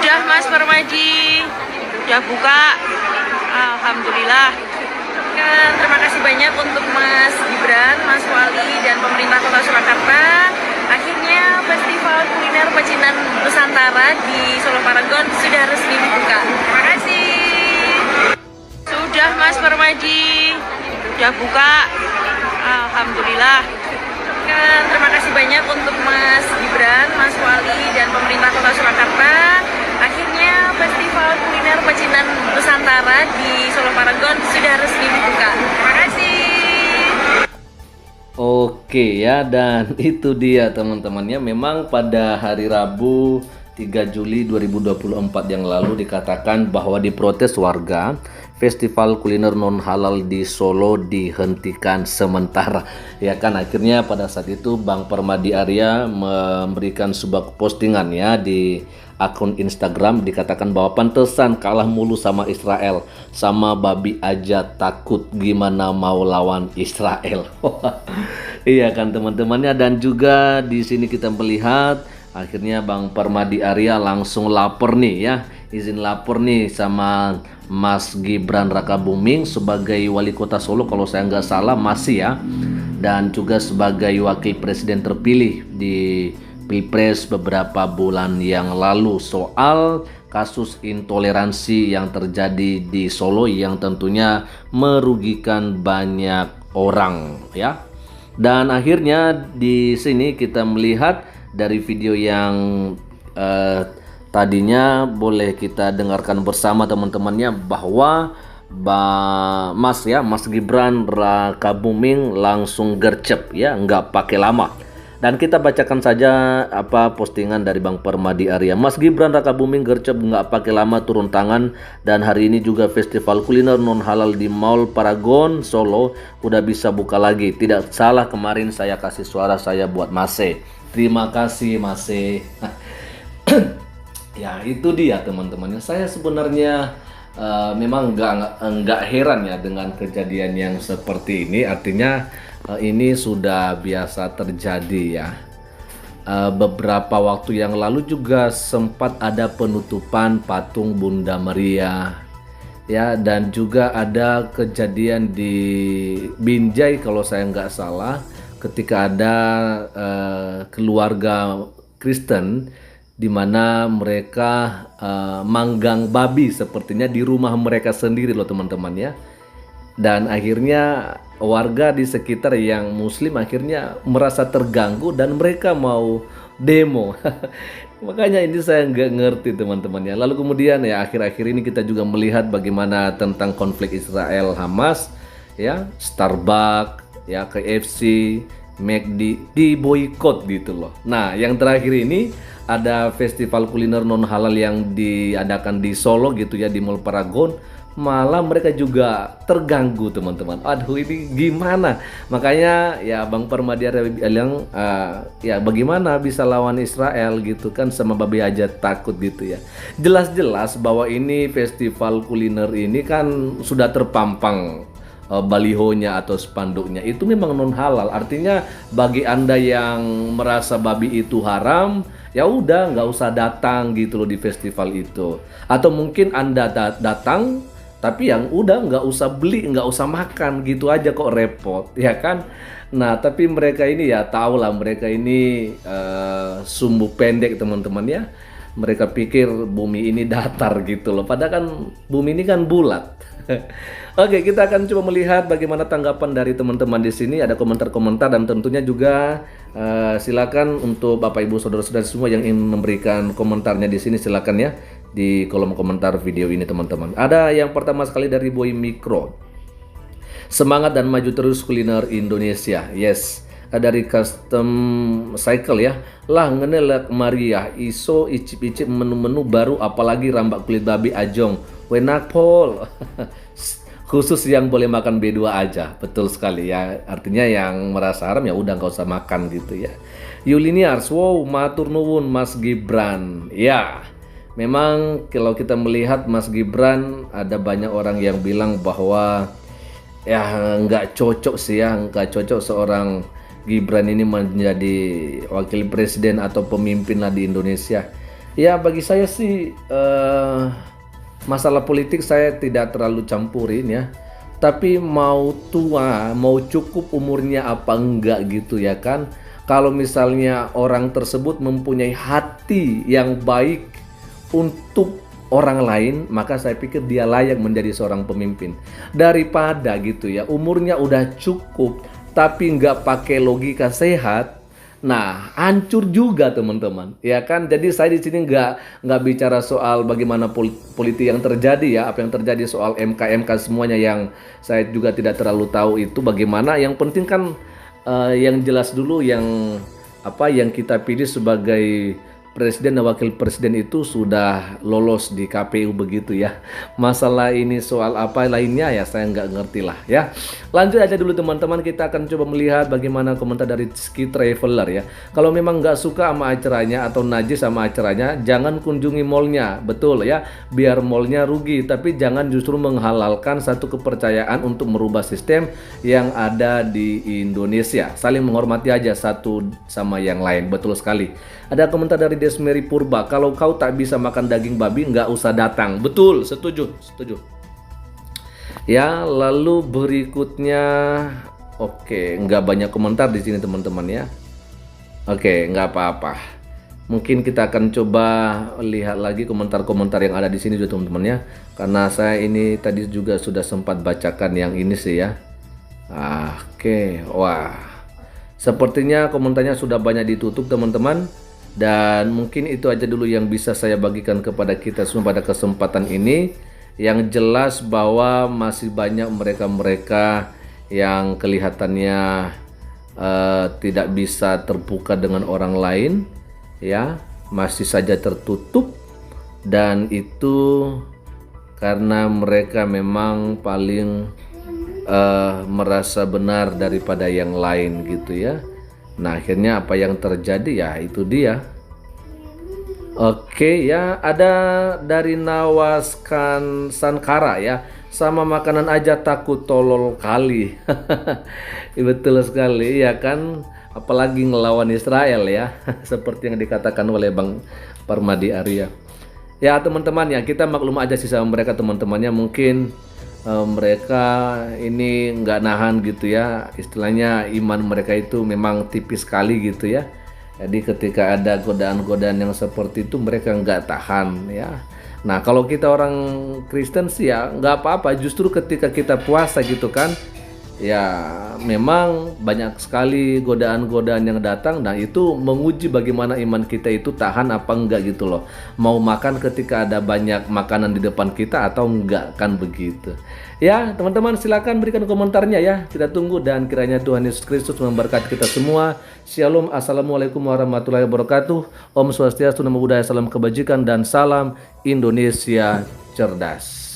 Sudah Mas Permadi, sudah buka. Alhamdulillah. Terima kasih banyak untuk Mas Gibran, Mas Wali, dan pemerintah Kota Surakarta. Akhirnya Festival Kuliner Pecinan Nusantara di Solo Paragon sudah resmi dibuka. Terima kasih. Sudah Mas Permadi, sudah buka. Alhamdulillah. Terima kasih banyak untuk Mas Gibran, Mas Wali, dan pemerintah Kota Surakarta. Akhirnya Festival Kuliner Pecinan Nusantara di Solo Paragon sudah resmi dibuka. Terima kasih. Oke ya, dan itu dia teman-temannya. Memang pada hari Rabu 3 Juli 2024 yang lalu dikatakan bahwa diprotes warga, festival kuliner non halal di Solo dihentikan sementara. Ya kan, akhirnya pada saat itu Bang Permadi Arya memberikan sebuah postingan ya di akun Instagram, dikatakan bahwa pantesan kalah mulu sama Israel, sama babi aja takut, gimana mau lawan Israel. Iya kan teman-temannya. Dan juga di sini kita melihat akhirnya Bang Permadi Arya langsung lapor nih ya, izin lapor nih sama Mas Gibran Rakabuming sebagai wali kota Solo kalau saya nggak salah masih ya, dan juga sebagai wakil presiden terpilih di Pilpres beberapa bulan yang lalu soal kasus intoleransi yang terjadi di Solo yang tentunya merugikan banyak orang ya. Dan akhirnya di sini kita melihat dari video yang tadinya boleh kita dengarkan bersama teman-temannya bahwa Mas Gibran Rakabuming langsung gercep ya, nggak pakai lama. Dan kita bacakan saja apa postingan dari Bang Permadi Arya. Mas Gibran Rakabuming gercep nggak pakai lama turun tangan, dan hari ini juga festival kuliner non halal di Mall Paragon Solo udah bisa buka lagi. Tidak salah kemarin saya kasih suara saya buat Mase. Terima kasih Mase. Ya itu dia teman-temannya. Saya sebenarnya memang nggak heran ya dengan kejadian yang seperti ini. Artinya ini sudah biasa terjadi ya. Beberapa waktu yang lalu juga sempat ada penutupan patung Bunda Maria ya, dan juga ada kejadian di Binjai kalau saya nggak salah, ketika ada keluarga Kristen di mana mereka manggang babi sepertinya di rumah mereka sendiri loh teman-teman ya. Dan akhirnya warga di sekitar yang muslim akhirnya merasa terganggu dan mereka mau demo. Makanya ini saya nggak ngerti teman-teman ya. Lalu kemudian ya akhir-akhir ini kita juga melihat bagaimana tentang konflik Israel Hamas ya, Starbucks ya, KFC, McD diboikot gitu loh. Nah yang terakhir ini ada festival kuliner non halal yang diadakan di Solo gitu ya, di Mall Paragon, malah mereka juga terganggu teman-teman. Aduh ini gimana? Makanya ya Bang Permadi Arya bilang ya bagaimana bisa lawan Israel gitu kan, sama babi aja takut gitu ya. Jelas-jelas bahwa ini festival kuliner ini kan sudah terpampang balihonya atau spanduknya itu memang non halal. Artinya bagi Anda yang merasa babi itu haram, ya udah nggak usah datang gitu loh di festival itu. Atau mungkin Anda datang tapi yang udah nggak usah beli, nggak usah makan gitu aja kok repot ya kan. Nah tapi mereka ini ya tahu lah, mereka ini sumbu pendek teman-teman ya. Mereka pikir bumi ini datar gitu loh, padahal kan bumi ini kan bulat. Oke, kita akan coba melihat bagaimana tanggapan dari teman-teman di sini. Ada komentar-komentar dan tentunya juga silakan untuk Bapak Ibu saudara-saudara semua yang ingin memberikan komentarnya di sini, silakan ya di kolom komentar video ini teman-teman. Ada yang pertama sekali dari Boy Mikro. Semangat dan maju terus kuliner Indonesia. Yes. Dari Custom Cycle ya. Lah ngenelak Maria iso icip-icip menu-menu baru, apalagi rambak kulit babi ajong. Wenak pol. Khusus yang boleh makan B2 aja. Betul sekali ya. Artinya yang merasa haram ya udah nggak usah makan gitu ya. Yuliniars, wow, matur nuwun Mas Gibran. Ya. Memang kalau kita melihat Mas Gibran, ada banyak orang yang bilang bahwa ya nggak cocok sih ya, nggak cocok seorang Gibran ini menjadi wakil presiden atau pemimpin lah di Indonesia. Ya bagi saya sih masalah politik saya tidak terlalu campurin ya. Tapi mau tua, mau cukup umurnya apa enggak gitu ya kan. Kalau misalnya orang tersebut mempunyai hati yang baik untuk orang lain, maka saya pikir dia layak menjadi seorang pemimpin. Daripada gitu ya, umurnya udah cukup tapi nggak pakai logika sehat. Nah, hancur juga teman-teman, ya kan? Jadi saya di sini nggak bicara soal bagaimana politik yang terjadi ya, apa yang terjadi soal MK semuanya yang saya juga tidak terlalu tahu itu bagaimana. Yang penting kan yang jelas dulu yang apa yang kita pilih sebagai presiden dan wakil presiden itu sudah lolos di KPU begitu ya. Masalah ini soal apa lainnya ya saya nggak ngerti lah ya. Lanjut aja dulu teman-teman, kita akan coba melihat bagaimana komentar dari Ski Traveler ya. Kalau memang nggak suka sama acaranya atau najis sama acaranya, jangan kunjungi mallnya, betul ya. Biar mallnya rugi, tapi jangan justru menghalalkan satu kepercayaan untuk merubah sistem yang ada di Indonesia. Saling menghormati aja satu sama yang lain, betul sekali. Ada komentar dari Desmeri Purba, kalau kau tak bisa makan daging babi nggak usah datang. Betul, setuju. Ya, lalu berikutnya, oke, nggak banyak komentar di sini teman-teman ya. Oke, nggak apa-apa. Mungkin kita akan coba lihat lagi komentar-komentar yang ada di sini juga teman-teman ya. Karena saya ini tadi juga sudah sempat bacakan yang ini sih ya. Oke, wah. Sepertinya komentarnya sudah banyak ditutup teman-teman. Dan mungkin itu aja dulu yang bisa saya bagikan kepada kita semua pada kesempatan ini. Yang jelas bahwa masih banyak mereka-mereka yang kelihatannya tidak bisa terbuka dengan orang lain, ya, masih saja tertutup, dan itu karena mereka memang paling merasa benar daripada yang lain gitu ya. Nah akhirnya apa yang terjadi ya itu dia. Oke ya, ada dari Nawaskan Sankara ya, sama makanan aja takut tolol kali. Betul sekali ya kan, apalagi ngelawan Israel ya. Seperti yang dikatakan oleh Bang Parmadi Arya. Ya teman-teman ya, kita maklum aja sih sama mereka teman-temannya, mungkin mereka ini nggak nahan gitu ya, istilahnya iman mereka itu memang tipis sekali gitu ya. Jadi ketika ada godaan-godaan yang seperti itu mereka nggak tahan ya. Nah kalau kita orang Kristen sih ya nggak apa-apa, justru ketika kita puasa gitu kan, ya memang banyak sekali godaan-godaan yang datang. Nah itu menguji bagaimana iman kita itu tahan apa enggak gitu loh. Mau makan ketika ada banyak makanan di depan kita atau enggak, kan begitu. Ya teman-teman silakan berikan komentarnya ya. Kita tunggu dan kiranya Tuhan Yesus Kristus memberkati kita semua. Shalom, assalamualaikum warahmatullahi wabarakatuh. Om Swastiastu, Namo Buddhaya, salam kebajikan dan salam Indonesia cerdas.